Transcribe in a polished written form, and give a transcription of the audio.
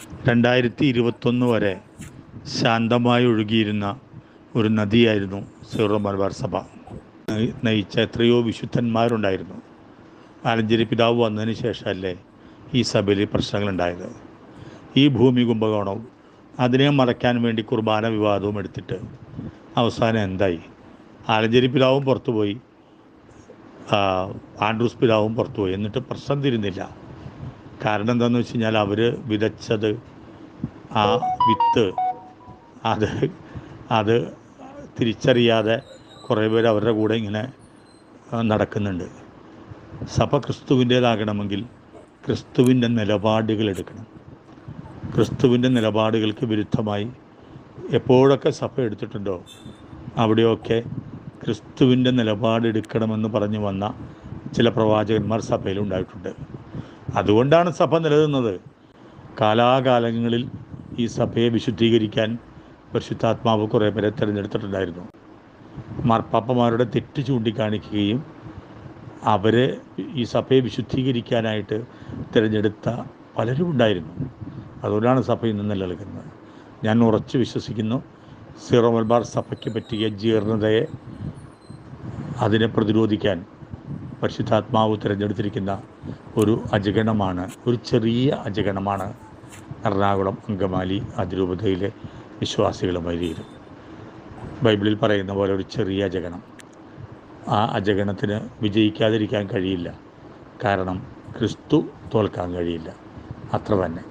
2021 വരെ ശാന്തമായി ഒഴുകിയിരുന്ന ഒരു നദിയായിരുന്നു സീറോ മലബാർ സഭ. നയിച്ച എത്രയോ വിശുദ്ധന്മാരുണ്ടായിരുന്നു. ആലഞ്ചേരി പിതാവ് വന്നതിന് ശേഷമല്ലേ ഈ സഭയിൽ പ്രശ്നങ്ങളുണ്ടായത്. ഈ ഭൂമി കുംഭകോണവും അതിനെ മറയ്ക്കാൻ വേണ്ടി കുർബാന വിവാദവും എടുത്തിട്ട് അവസാനം എന്തായി? ആലഞ്ചേരി പിതാവും പുറത്തുപോയി, ആൻഡ്രൂസ് പിതാവും പുറത്തുപോയി. എന്നിട്ട് പ്രശ്നം തിരുന്നില്ല. കാരണം എന്താണെന്ന് വെച്ച് കഴിഞ്ഞാൽ അവർ വിതച്ചത് ആ വിത്ത് അത് തിരിച്ചറിയാതെ കുറേ പേര് അവരുടെ കൂടെ ഇങ്ങനെ നടക്കുന്നുണ്ട്. സഭ ക്രിസ്തുവിൻ്റേതാകണമെങ്കിൽ ക്രിസ്തുവിൻ്റെ നിലപാടുകൾ എടുക്കണം. ക്രിസ്തുവിൻ്റെ നിലപാടുകൾക്ക് വിരുദ്ധമായി എപ്പോഴൊക്കെ സഭ എടുത്തിട്ടുണ്ടോ അവിടെയൊക്കെ ക്രിസ്തുവിൻ്റെ നിലപാടെടുക്കണമെന്ന് പറഞ്ഞു വന്ന ചില പ്രവാചകന്മാർ സഭയിലുണ്ടായിട്ടുണ്ട്. അതുകൊണ്ടാണ് സഭ നിലനിന്നത്. കാലാകാലങ്ങളിൽ ഈ സഭയെ വിശുദ്ധീകരിക്കാൻ പരിശുദ്ധാത്മാവ് കുറേ പേരെ തിരഞ്ഞെടുത്തിട്ടുണ്ടായിരുന്നു. മാർപ്പാപ്പമാരുടെ തെറ്റ് ചൂണ്ടിക്കാണിക്കുകയും അവരെ ഈ സഭയെ വിശുദ്ധീകരിക്കാനായിട്ട് തിരഞ്ഞെടുത്ത പലരും ഉണ്ടായിരുന്നു. അതുകൊണ്ടാണ് സഭ ഇന്ന് നിലനിൽക്കുന്നത്. ഞാൻ ഉറച്ചു വിശ്വസിക്കുന്നു, സീറോ മലബാർ സഭയ്ക്ക് പറ്റിയ ജീർണതയെ അതിനെ പ്രതിരോധിക്കാൻ പരിശുദ്ധാത്മാവ് തിരഞ്ഞെടുത്തിരിക്കുന്ന ഒരു അജഗണമാണ്, ഒരു ചെറിയ അജഗണമാണ് എറണാകുളം അങ്കമാലി അതിരൂപതയിലെ വിശ്വാസികളുമായിരിക്കും. ബൈബിളിൽ പറയുന്ന പോലെ ഒരു ചെറിയ അജഗണം. ആ അജഗണത്തിന് വിജയിക്കാതിരിക്കാൻ കഴിയില്ല. കാരണം ക്രിസ്തു തോൽക്കാൻ കഴിയില്ല. അത്ര തന്നെ.